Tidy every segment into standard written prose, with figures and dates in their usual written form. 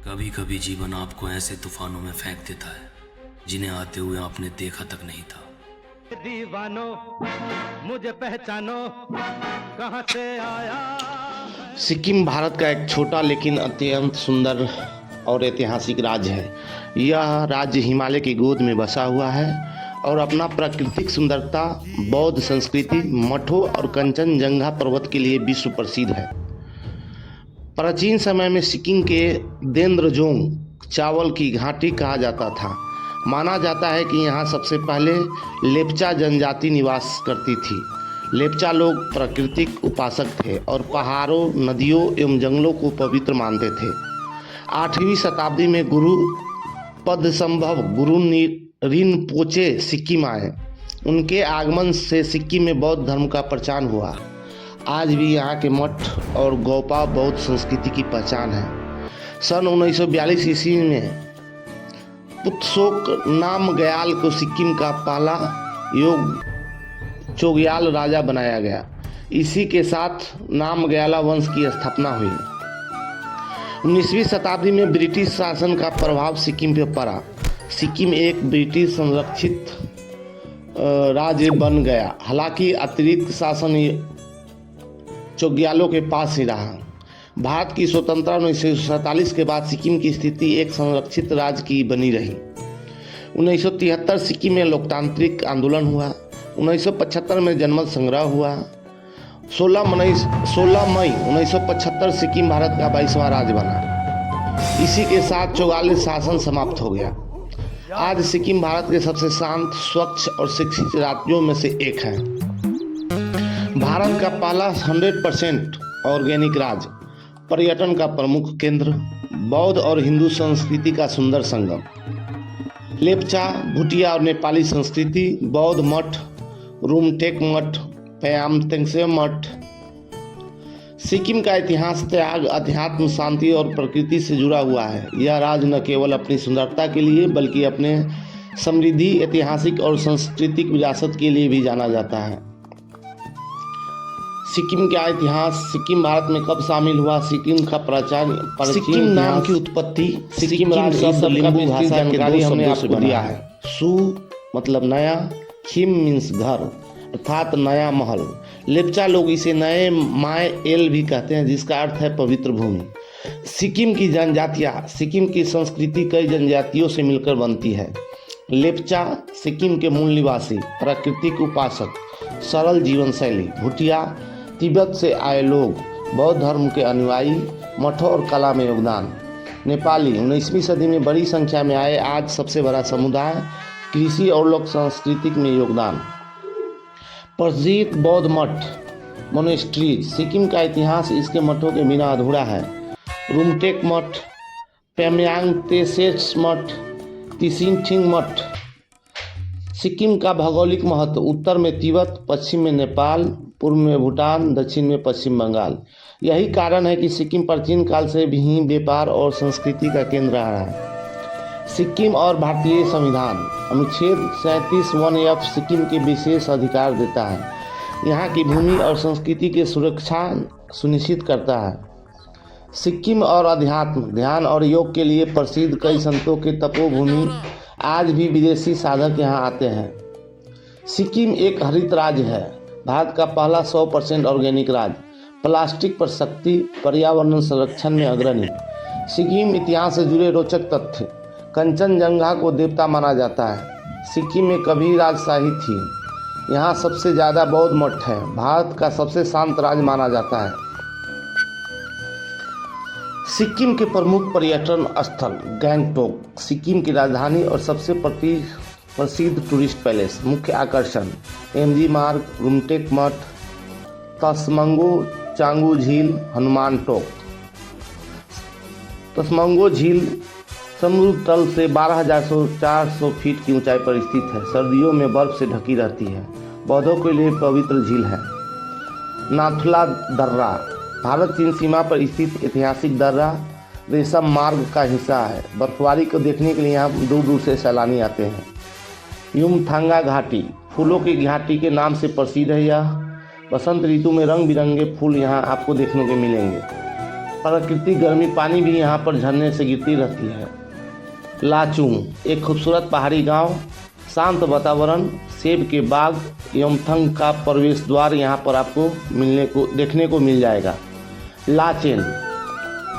कभी कभी जीवन आपको ऐसे तूफानों में फेंक देता है जिन्हें आते हुए आपने देखा तक नहीं था। दीवानो मुझे पहचानो कहां से आया। सिक्किम भारत का एक छोटा लेकिन अत्यंत सुंदर और ऐतिहासिक राज्य है। यह राज्य हिमालय की गोद में बसा हुआ है और अपना प्राकृतिक सुंदरता, बौद्ध संस्कृति, मठों और कंचनजंगा पर्वत के लिए विश्व प्रसिद्ध है। प्राचीन समय में सिक्किम के देंद्रजोंग चावल की घाटी कहा जाता था। माना जाता है कि यहाँ सबसे पहले लेप्चा जनजाति निवास करती थी। लेप्चा लोग प्राकृतिक उपासक थे और पहाड़ों, नदियों एवं जंगलों को पवित्र मानते थे। 8वीं शताब्दी में गुरु पद्मसंभव गुरु रिनपोचे सिक्किम आए। उनके आगमन से सिक्किम में बौद्ध धर्म का प्रचार हुआ। आज भी यहाँ के मठ और गोपा बौद्ध संस्कृति की पहचान है। सन 1942 ईस्वी में पुत्सोक नामग्याल को सिक्किम का पहला योग चोग्याल राजा बनाया गया। इसी के साथ नामग्याला वंश की स्थापना हुई। 19वीं शताब्दी में ब्रिटिश शासन का प्रभाव सिक्किम पर पड़ा। सिक्किम एक ब्रिटिश संरक्षित राज्य बन गया। हालांकि अतिरिक्त शासन चोग्यालों के पास ही रहा। भारत की स्वतंत्रता 1947 के बाद सिक्किम की स्थिति एक संरक्षित राज्य की बनी रही। 1973 सिक्किम में लोकतांत्रिक आंदोलन हुआ। 1975 में जनमत संग्रह हुआ। 16 मई 1975 सिक्किम भारत का 22वां राज्य बना। इसी के साथ चौगालिया शासन समाप्त हो गया। आज सिक्किम भारत के सबसे शांत, स्वच्छ और शिक्षित राज्यों में से एक है। भारत का पहला 100% ऑर्गेनिक राज्य, पर्यटन का प्रमुख केंद्र, बौद्ध और हिंदू संस्कृति का सुंदर संगम। लेप्चा, भूटिया और नेपाली संस्कृति, बौद्ध मठ, रुमटेक मठ, पयामतेंगसे मठ। सिक्किम का इतिहास त्याग, अध्यात्म, शांति और प्रकृति से जुड़ा हुआ है। यह राज्य न केवल अपनी सुंदरता के लिए बल्कि अपने समृद्धि, ऐतिहासिक और सांस्कृतिक विरासत के लिए भी जाना जाता है। सिक्किम का इतिहास। सिक्किम भारत में कब शामिल हुआ? सिक्किम का सिक्किम नाम की उत्पत्ति सिक्किम राज्य शब्द लिंबू भाषा के जानकारी हमने आपको दिया है। सु मतलब नया, खिम मीन्स घर अर्थात नया महल। लेप्चा लोग इसे नए माय एल भी कहते हैं, जिसका अर्थ है पवित्र भूमि। सिक्किम की जनजातियाँ। सिक्किम की संस्कृति कई जनजातियों से मिलकर बनती है। लेप्चा सिक्किम के मूल निवासी, प्राकृतिक उपासक, सरल जीवन शैली। भूटिया तिब्बत से आए लोग, बौद्ध धर्म के अनुयायी, मठों और कला में योगदान। नेपाली 19वीं सदी में बड़ी संख्या में आए, आज सबसे बड़ा समुदाय, कृषि और लोक सांस्कृतिक में योगदान। प्रसिद्ध बौद्ध मठ मोनेस्ट्रीज। सिक्किम का इतिहास इसके मठों के बिना अधूरा है। रुमटेक मठ, पेम्यांगतेसेस मठ, तिसिंगथिंग मठ। सिक्किम का भौगोलिक महत्व। उत्तर में तिब्बत, पश्चिम में नेपाल, पूर्व में भूटान, दक्षिण में पश्चिम बंगाल। यही कारण है कि सिक्किम प्राचीन काल से भी व्यापार और संस्कृति का केंद्र रहा है। सिक्किम और भारतीय संविधान। अनुच्छेद 37 1F सिक्किम के विशेष अधिकार देता है। यहाँ की भूमि और संस्कृति की सुरक्षा सुनिश्चित करता है। सिक्किम और अध्यात्म, ध्यान और योग के लिए प्रसिद्ध कई संतों के तपोभूमि। आज भी विदेशी साधक यहाँ आते हैं। सिक्किम एक हरित राज्य है, भारत का पहला 100% ऑर्गेनिक राज्य। प्लास्टिक पर सख्ती, पर्यावरण संरक्षण में अग्रणी। सिक्किम इतिहास से जुड़े रोचक तथ्य। कंचनजंगा को देवता माना जाता है। सिक्किम में कभी राजशाही थी। यहाँ सबसे ज़्यादा बौद्ध मठ है। भारत का सबसे शांत राज्य माना जाता है। सिक्किम के प्रमुख पर्यटन स्थल। गैंगटोक सिक्किम की राजधानी और सबसे प्रसिद्ध टूरिस्ट पैलेस। मुख्य आकर्षण एमजी मार्ग, रुमटेक मठ, तस्मंगो चांगू झील, हनुमान टोक। तस्मंगो झील समुद्र तल से 12,400 फीट की ऊंचाई पर स्थित है। सर्दियों में बर्फ से ढकी रहती है। बौद्धों के लिए पवित्र झील है। नाथुला दर्रा भारत चीन सीमा पर स्थित ऐतिहासिक दर्रा रेशम मार्ग का हिस्सा है। बर्फबारी को देखने के लिए यहाँ दूर दूर से सैलानी आते हैं। युमथांगा घाटी फूलों की घाटी के नाम से प्रसिद्ध है। यह बसंत ऋतु में रंग बिरंगे फूल यहाँ आपको देखने को मिलेंगे। प्राकृतिक गर्मी पानी भी यहाँ पर झरने से गिरती रहती है। लाचुंग एक खूबसूरत पहाड़ी गांव, शांत वातावरण, सेब के बाग, यमथंग का प्रवेश द्वार यहाँ पर आपको देखने को मिल जाएगा। लाचेन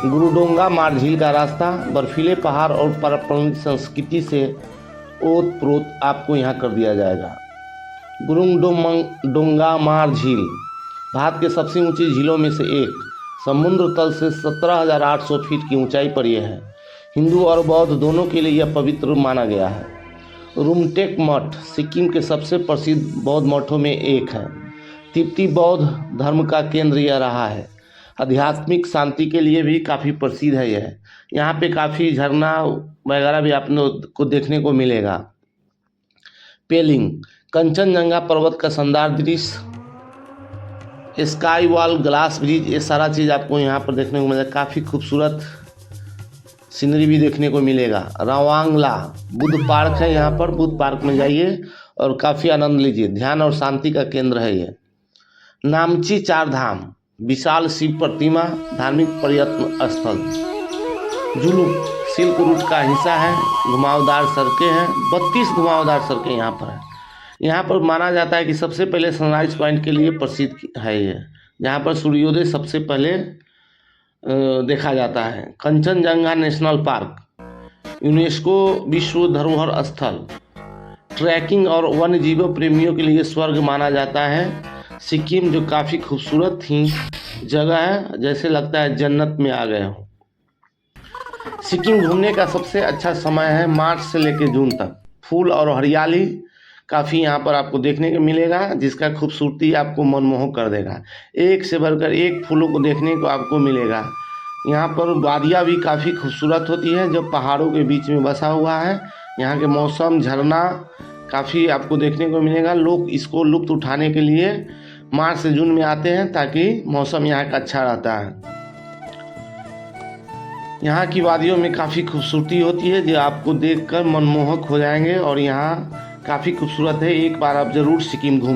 गुरुडोंगा मार झील का रास्ता, बर्फीले पहाड़ और पारंपरिक संस्कृति से ओत-प्रोत आपको यहाँ कर दिया जाएगा। गुरुडोंगा मार झील भारत के सबसे ऊंची झीलों में से एक, समुद्र तल से 17,800 फीट की ऊंचाई पर यह है। हिंदू और बौद्ध दोनों के लिए यह पवित्र माना गया है। रुमटेक मठ सिक्किम के सबसे प्रसिद्ध बौद्ध मठों में एक है। तिब्बती बौद्ध धर्म का केंद्र यह रहा है। आध्यात्मिक शांति के लिए भी काफ़ी प्रसिद्ध है यह। यहाँ पे काफ़ी झरना वगैरह भी आपको को देखने को मिलेगा। पेलिंग कंचनजंगा पर्वत का शानदार दृश्य, स्काई वॉल, ग्लास ब्रिज, ये सारा चीज़ आपको यहाँ पर देखने को मिलेगा। काफ़ी खूबसूरत सीनरी भी देखने को मिलेगा। रवांगला बुद्ध पार्क है, यहाँ पर बुद्ध पार्क में जाइए और काफ़ी आनंद लीजिए। ध्यान और शांति का केंद्र है ये। नामची चार धाम विशाल शिव प्रतिमा, धार्मिक पर्यटन स्थल। जुलू सिल्क रूट का हिस्सा है, घुमावदार सड़कें हैं, 32 घुमावदार सड़कें यहाँ पर है। यहाँ पर माना जाता है कि सबसे पहले सनराइज पॉइंट के लिए प्रसिद्ध है ये, जहाँ पर सूर्योदय सबसे पहले देखा जाता है। कंचनजंगा नेशनल पार्क यूनेस्को विश्व धरोहर स्थल, ट्रैकिंग और वन्य जीवों प्रेमियों के लिए स्वर्ग माना जाता है। सिक्किम जो काफ़ी खूबसूरत ही जगह है, जैसे लगता है जन्नत में आ गए हो। सिक्किम घूमने का सबसे अच्छा समय है मार्च से लेकर जून तक। फूल और हरियाली काफ़ी यहाँ पर आपको देखने को मिलेगा, जिसका खूबसूरती आपको मनमोहक कर देगा। एक से बढ़कर एक फूलों को देखने को आपको मिलेगा। यहाँ पर वादियाँ भी काफ़ी खूबसूरत होती है, जो पहाड़ों के बीच में बसा हुआ है। यहाँ के मौसम, झरना काफ़ी आपको देखने को मिलेगा। लोग इसको लुत्फ़ उठाने के लिए मार्च से जून में आते हैं, ताकि मौसम यहाँ का अच्छा रहता है। यहाँ की वादियों में काफ़ी खूबसूरती होती है, जो आपको देखकर मनमोहक हो जाएंगे और यहाँ काफ़ी खूबसूरत है। एक बार आप ज़रूर सिक्किम घूम